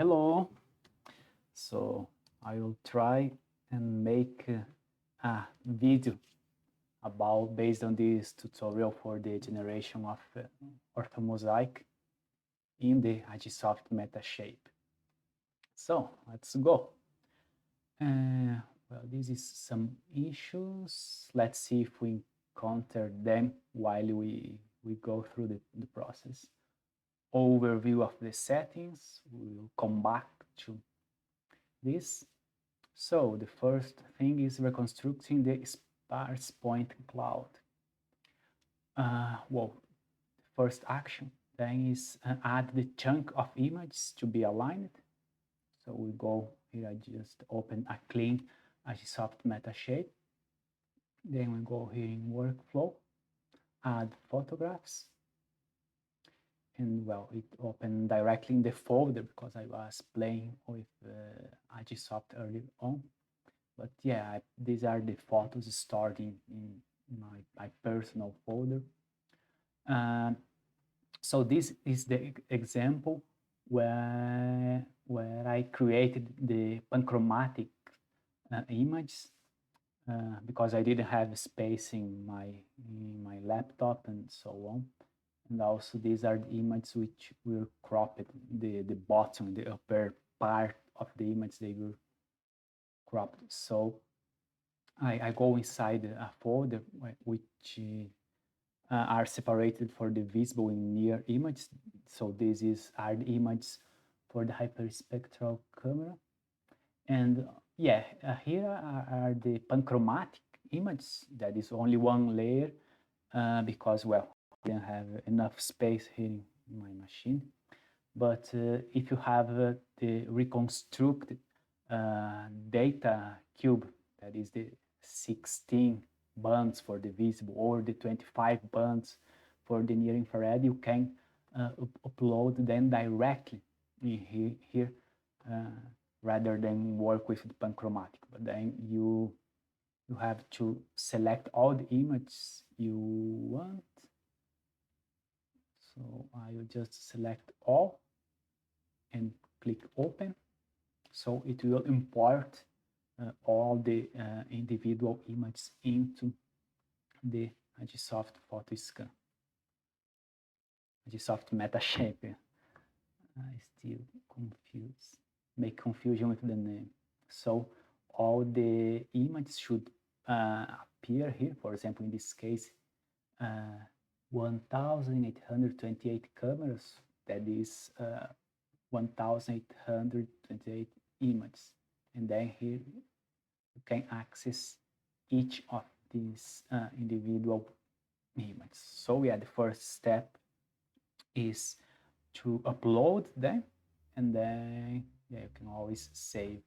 Hello. So I will try and make a video about based on this tutorial for the generation of orthomosaic in the Agisoft Metashape. So let's go. Well, this is some issues. Let's see if we encounter them while we go through the process. Overview of the settings. We'll come back to this. So the first thing is reconstructing the sparse point cloud. Well, the first action then is add the chunk of images to be aligned. So we go here, I just open a clean Agisoft Metashape. Then we go here in workflow, add photographs. And well, it opened directly in the folder because I was playing with Agisoft earlier on. But yeah, these are the photos stored in my personal folder. So this is the example where I created the panchromatic image because I didn't have space in my laptop and so on. And also these are the images which were cropped, the bottom, the upper part of the image, they were cropped. So I go inside a folder which are separated for the visible and near image. So this are the images for the hyperspectral camera. And yeah, here are the panchromatic images. That is only one layer because, well, I didn't have enough space here in my machine. But if you have the reconstructed data cube, that is the 16 bands for the visible or the 25 bands for the near infrared, you can upload them directly in here rather than work with the panchromatic. But then you have to select all the images you want. So I will just select all and click open. So it will import all the individual images into the Agisoft PhotoScan, Agisoft Metashape. I still confused, make confusion with the name. So all the images should appear here. For example, in this case, 1,828 cameras, that is 1,828 images. And then here you can access each of these individual images. So yeah, the first step is to upload them, and then yeah, you can always save.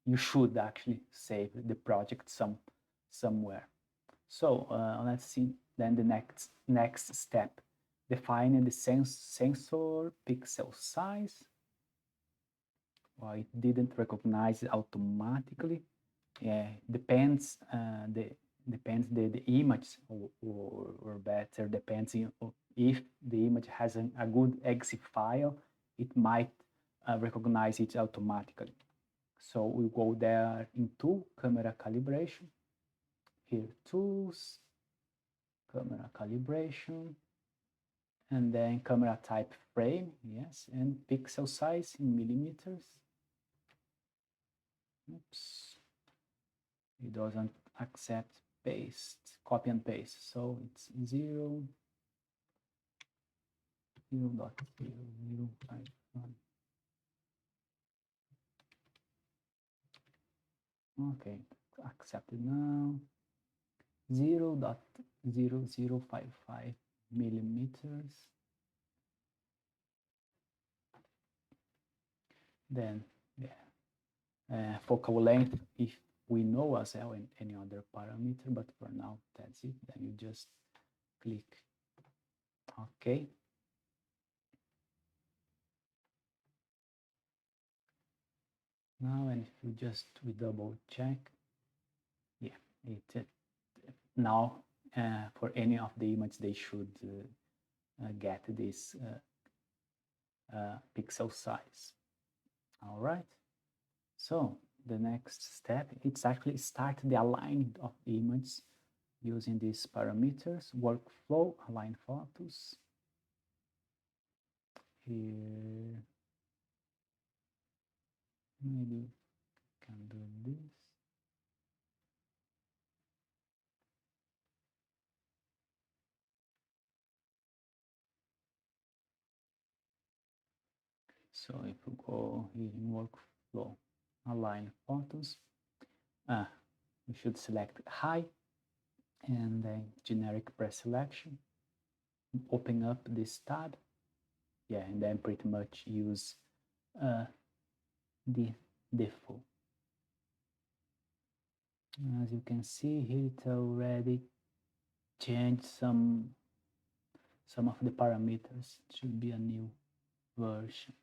You should actually save the project somewhere. So let's see then the next step. Defining the sensor pixel size. Well, it didn't recognize it automatically. Yeah, depends the image or better depends if the image has a good EXIF file, it might recognize it automatically. So we go there into camera calibration. Here, tools, camera calibration, and then camera type frame, yes, and pixel size in millimeters. Oops, it doesn't accept paste, copy and paste, so it's 0.0051. Okay, accepted now. 0.0055 millimeters. Then, yeah, focal length, if we know as well in any other parameter, but for now, that's it. Then you just click OK. Now, and if we double check, yeah, it now for any of the images, they should get this pixel size. All right. So the next step, it's actually start the alignment of the image using these parameters, workflow, align photos. Here, maybe can do this. So if we go here in workflow, align photos, we should select high and then generic preselection, open up this tab, yeah, and then pretty much use the default. As you can see here, it already changed some of the parameters. It should be a new version.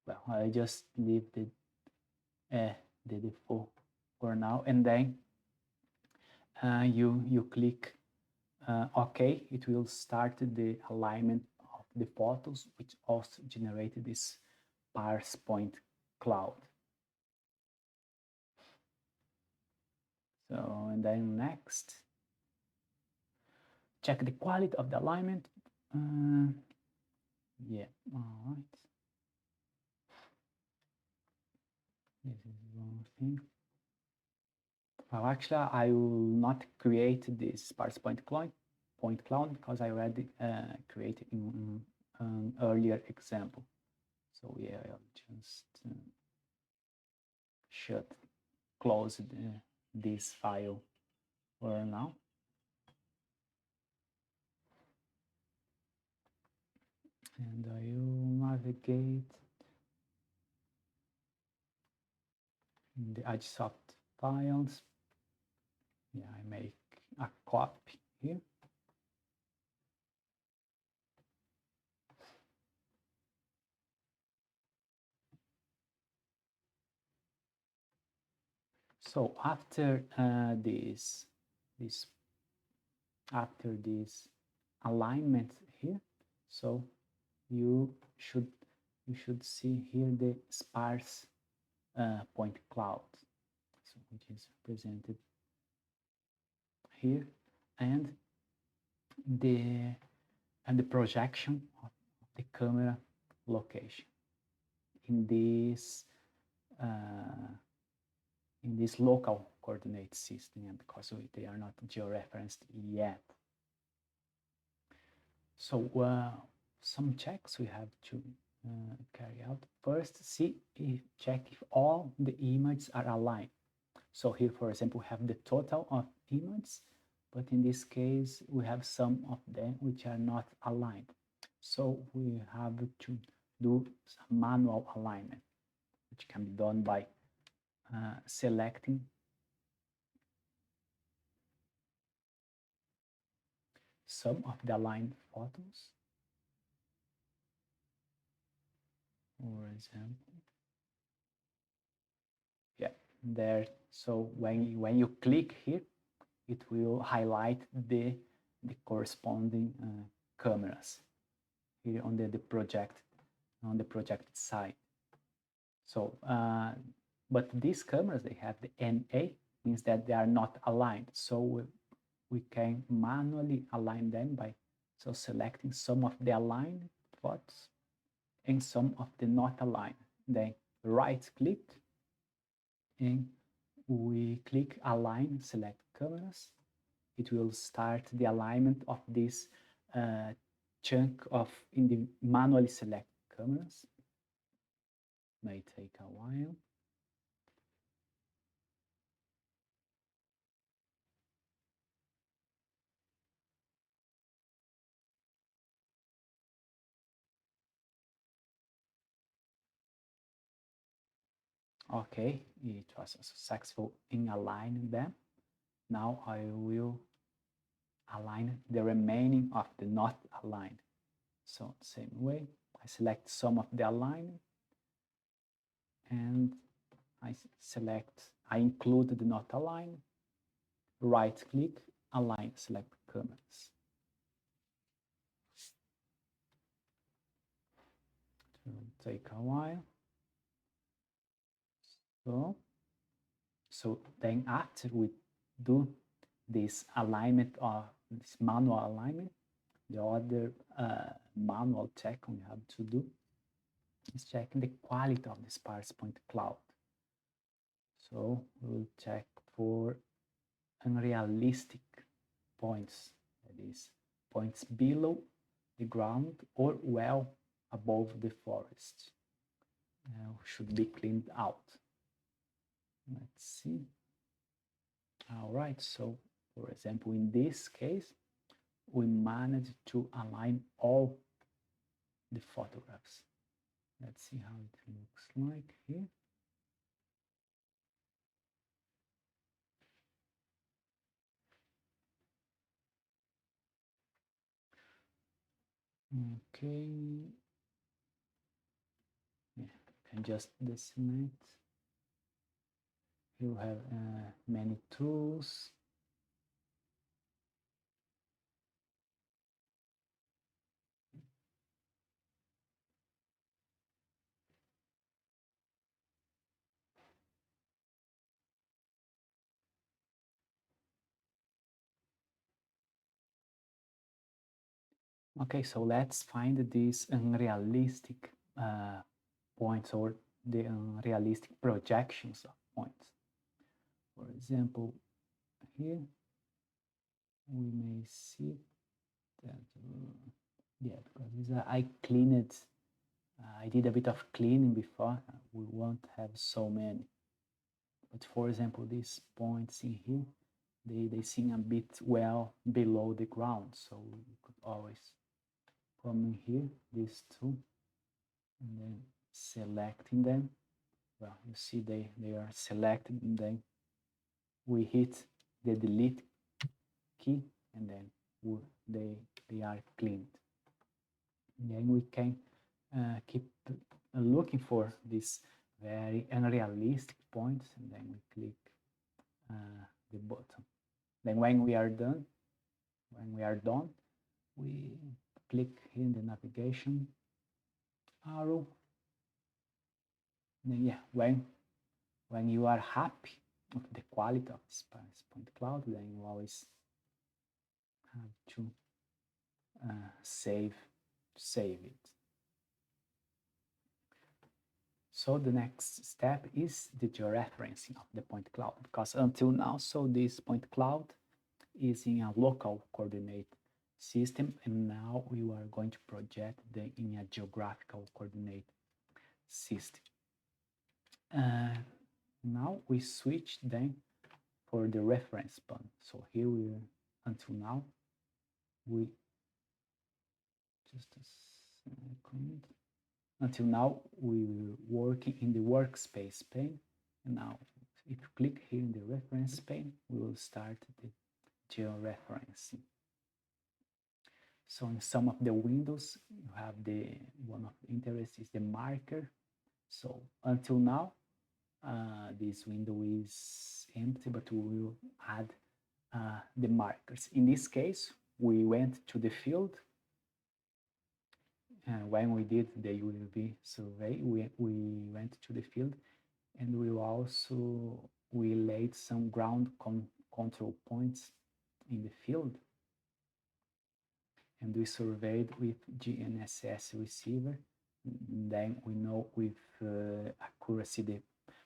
Well, I just leave the default for now, and then you click OK. It will start the alignment of the photos, which also generated this sparse point cloud. So, and then next, check the quality of the alignment. Yeah, all right. This is one thing. Well, actually, I will not create this sparse point cloud because I already created in an earlier example. So yeah, I'll just close this file for now. And I will navigate in the Agisoft files. Yeah, I make a copy here. So after this alignment here, so you should see here the sparse point cloud, so which is represented here, and the projection of the camera location in this local coordinate system, and because they are not georeferenced yet. So some checks we have to carry out. First, check if all the images are aligned. So here, for example, we have the total of images, but in this case, we have some of them which are not aligned. So we have to do some manual alignment, which can be done by selecting some of the aligned photos, for example. Yeah, there. So when you click here, it will highlight the corresponding cameras here on the projected side. So, but these cameras, they have the NA, means that they are not aligned. So we can manually align them by selecting some of the aligned photos and some of the not aligned. Then right click and we click align, select cameras. It will start the alignment of this chunk of manually select cameras. May take a while. Okay, it was successful in aligning them. Now I will align the remaining of the not aligned. So same way, I select some of the aligned and I include the not aligned, right click, align, select cameras. take a while. So then after we do this alignment or this manual alignment, the other manual check we have to do is checking the quality of the sparse point cloud. So we'll check for unrealistic points, that is, points below the ground or well above the forest. Should be cleaned out. Let's see. All right, so for example, in this case, we managed to align all the photographs. Let's see how it looks like here. Okay. Yeah, can just decimate. You have many tools. Okay, so let's find these unrealistic points or the unrealistic projections of points. For example, here we may see that, yeah, because I cleaned, I did a bit of cleaning before, we won't have so many. But for example, these points in here, they seem a bit well below the ground, so we could always come in here, these two, and then selecting them. Well, you see they are selected, and then we hit the delete key, and then they are cleaned. And then we can keep looking for these very unrealistic points, and then we click the button. Then when we are done, we click here in the navigation arrow. And then yeah, when you are happy with the quality of the sparse point cloud, then you always have to save it. So the next step is the georeferencing of the point cloud, because until now, so this point cloud is in a local coordinate system, and now we are going to project them in a geographical coordinate system. Now we switch then for the reference point. So here we are, until now, we just a second. Until now, we were working in the workspace pane, and now if you click here in the reference pane, we will start the georeferencing. So in some of the windows, you have the one of interest is the marker. So until now, this window is empty, but we will add the markers. In this case, we went to the field. When we did the UV survey, we went to the field, and we laid some ground control points in the field, and we surveyed with GNSS receiver. Then we know with accuracy the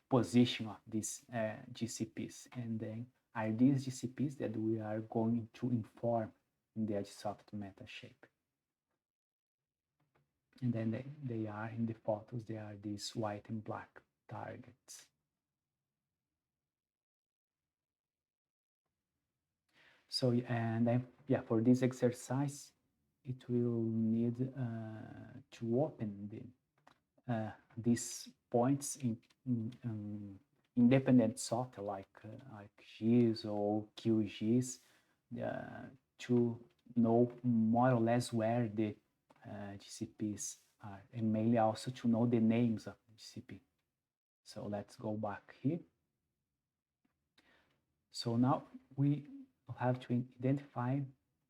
position of these GCPs, and then are these GCPs that we are going to inform in the EdgeSoft Metashape. And then they are in the photos, they are these white and black targets. So, and then, yeah, for this exercise, it will need to open these points in independent software like GIS or QGIS to know more or less where the GCPs are, and mainly also to know the names of the GCP. So let's go back here. So now we have to identify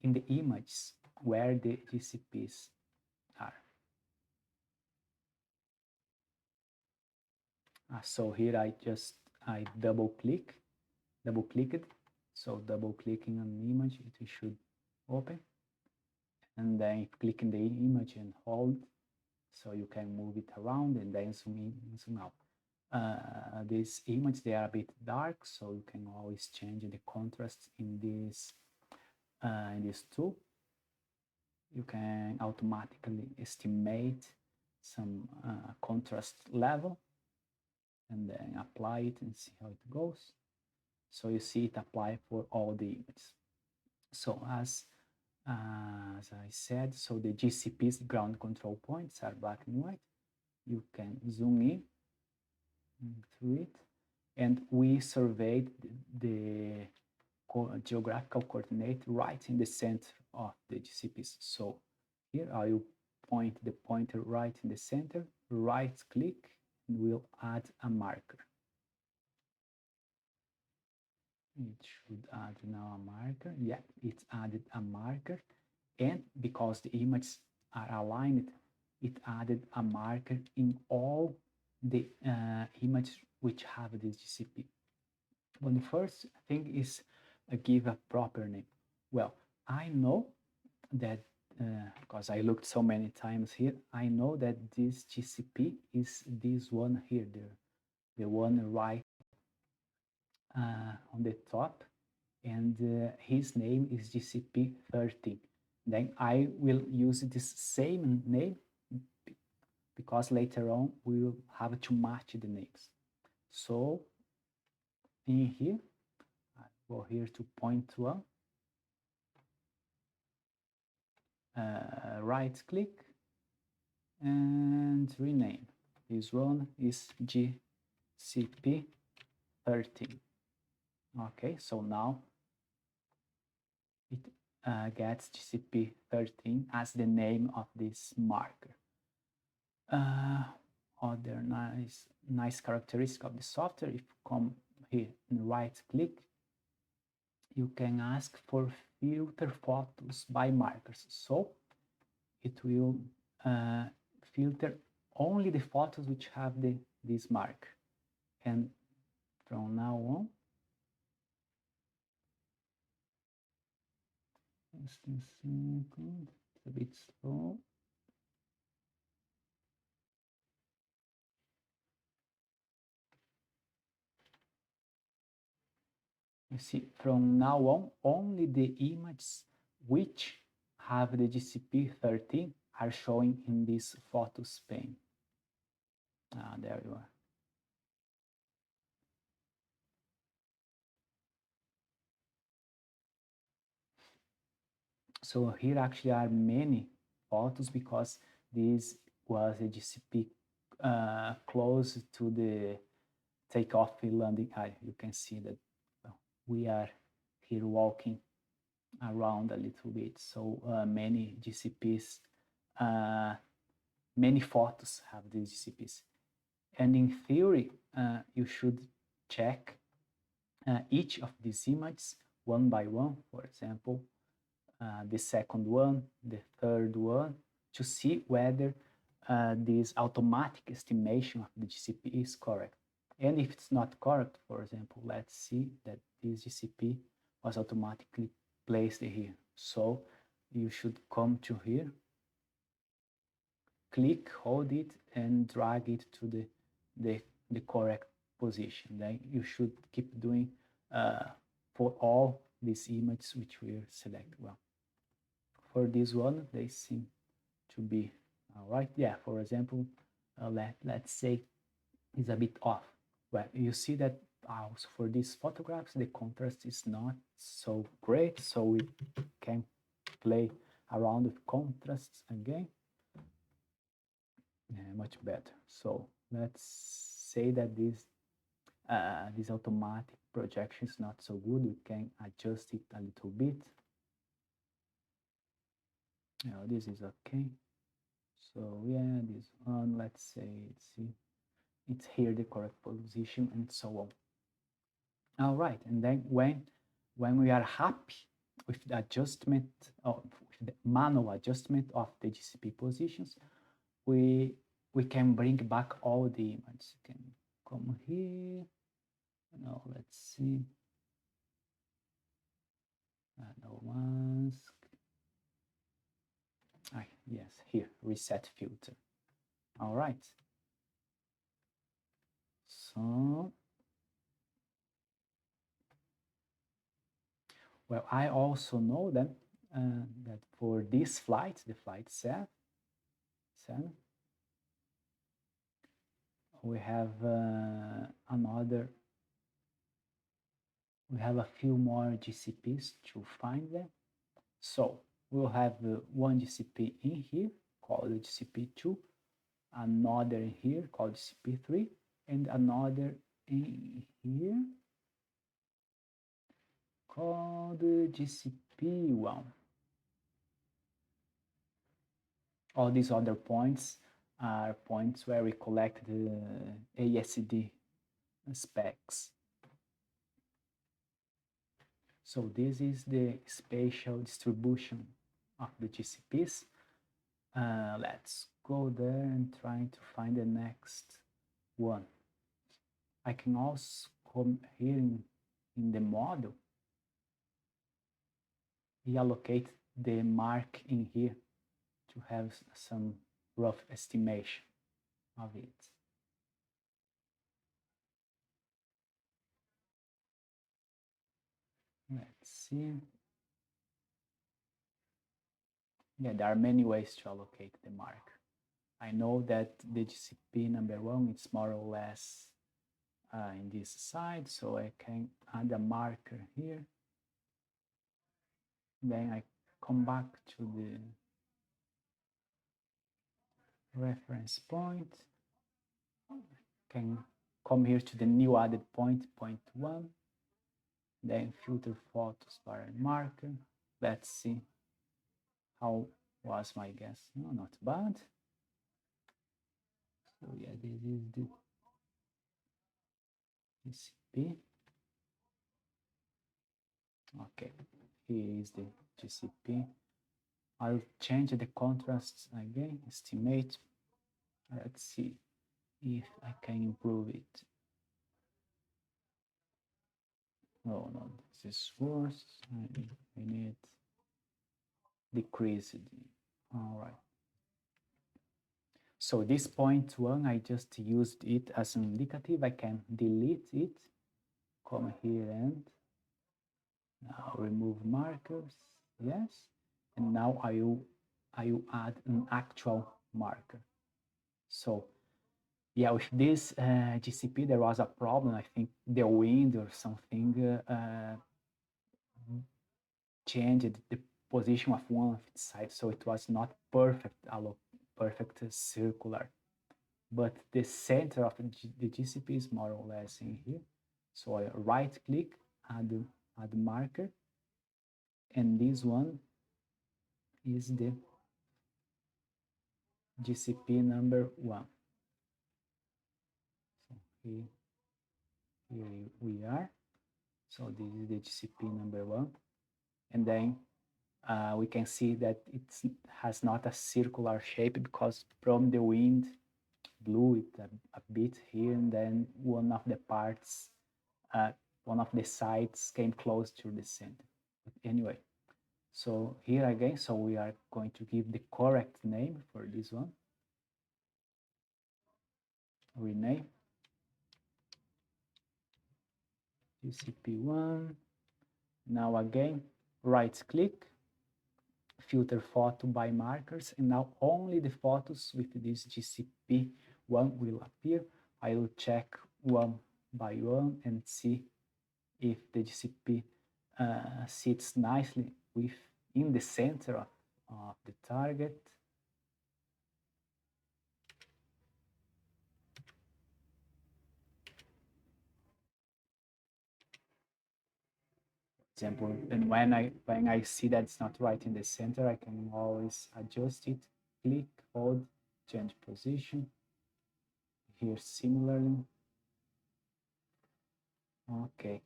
in the image where the GCPs are. So here I double clicked. So double clicking on the image, it should open, and then clicking the image and hold, so you can move it around and then zoom in and zoom out. These images, they are a bit dark, so you can always change the contrast in this tool. You can automatically estimate some contrast level and then apply it and see how it goes. So you see it apply for all the images. So as I said, so the GCP's ground control points are black and white. You can zoom in through it, and we surveyed the geographical coordinate right in the center of the GCPs. So here I will point the pointer right in the center, right click, and we'll add a marker. It should add now a marker. Yeah, it added a marker. And because the images are aligned, it added a marker in all the images which have this GCP. Well, the first thing is give a proper name. Well, I know that because I looked so many times here, I know that this GCP is this one here, the one right on the top, and his name is GCP 13. Then I will use this same name because later on we will have to match the names. So in here, I go here to point one, right click and rename. This one is GCP 13. Okay, so now it gets GCP 13 as the name of this marker. Other nice characteristic of the software, if you come here and right click, you can ask for filter photos by markers. So it will filter only the photos which have this mark. And from now on, just a second, it's a bit slow. You see, from now on, only the images which have the GCP 13 are showing in this photos pane. There you are. So here actually are many photos because this was a GCP close to the takeoff landing. You can see that we are here walking around a little bit. So many GCPs, many photos have these GCPs. And in theory, you should check each of these images one by one, for example, the second one, the third one, to see whether this automatic estimation of the GCP is correct. And if it's not correct, for example, let's see that this GCP was automatically placed here. So you should come to here, click, hold it, and drag it to the correct position. Then you should keep doing for all these images which we select. Well, for this one, they seem to be all right. Yeah, for example, let's say it's a bit off. Well, you see that also for these photographs, the contrast is not so great, so we can play around with contrasts again. Yeah, much better. So let's say that this automatic projection is not so good. We can adjust it a little bit. This is okay. So yeah, this one, let's say it's here the correct position and so on. All right, and then when we are happy with the adjustment of the manual adjustment of the GCP positions, we can bring back all the images. You can come here. No, let's see. No mask. Yes, here, reset filter. All right. So, well, I also know that for this flight, the flight 7, we have we have a few more GCPs to find them. So we'll have one GCP in here called GCP2, another in here called GCP3, and another in here called GCP1. All these other points are points where we collect the ASD specs. So this is the spatial distribution of the GCPs. Let's go there and try to find the next one. I can also come here in the model, reallocate the mark in here to have some rough estimation of it. Let's see. Yeah, there are many ways to allocate the mark. I know that the GCP number 1 is more or less in this side, so I can add a marker here. Then I come back to the reference point, can come here to the new added point, point 1, then filter photos by marker. Let's see how was my guess. No, not bad. So yeah, this is the GCP. Okay, here is the GCP. I'll change the contrast again, estimate. Let's see if I can improve it. Oh no, this is worse. I need decrease it. All right. So this point 1, I just used it as an indicative. I can delete it. Come here and now remove markers. Yes. And now I will add an actual marker. So yeah, with this GCP, there was a problem. I think the wind or something changed the position of one of its sides, so it was not perfect circular. But the center of the GCP is more or less in here. So I right click, add marker, and this one is the GCP number 1. So here we are. So this is the GCP number 1. And then we can see that it has not a circular shape because from the wind blew it a bit here, and then one of the parts, one of the sides came close to the center. But anyway, so here again, so we are going to give the correct name for this one. Rename GCP1. Now again, right click, filter photo by markers, and now only the photos with this GCP1 will appear. I will check one by one and see if the GCP sits nicely in the center of the target. For example, and when I see that it's not right in the center, I can always adjust it. Click, hold, change position. Here similarly. Okay.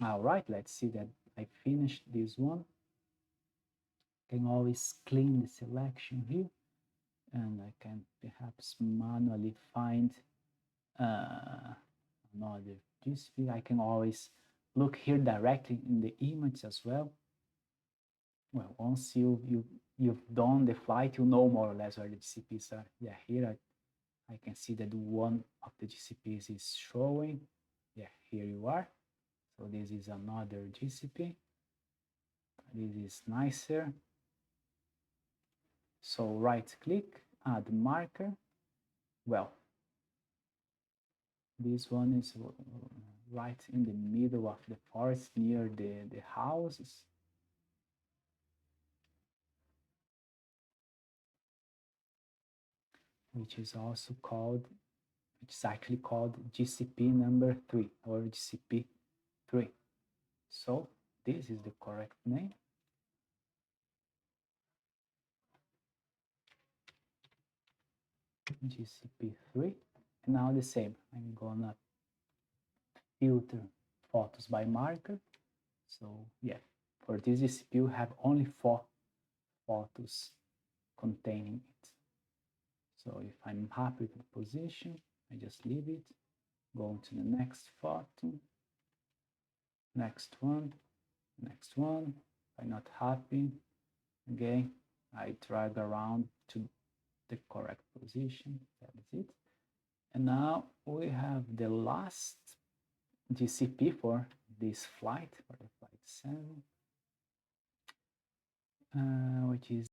All right, let's see that I finished this one. Can always clean the selection here. and I can perhaps manually find another GCP. I can always look here directly in the image as well. Well, once you've done the flight, you know more or less where the GCPs are. Yeah, here I can see that one of the GCPs is showing. Yeah, here you are. So this is another GCP. This is nicer. So right click, add marker. Well, this one is right in the middle of the forest near the houses. Which is also called, which is actually called GCP number 3 or GCP 3. So this is the correct name. GCP 3. And now the same. I'm gonna filter photos by marker. So yeah, for this GCP you have only 4 photos containing it. So if I'm happy with the position, I just leave it, go to the next photo, next one. If I'm not happy, again, I drag around to the correct position. That is it. And now we have the last GCP for this flight, for the flight 7, which is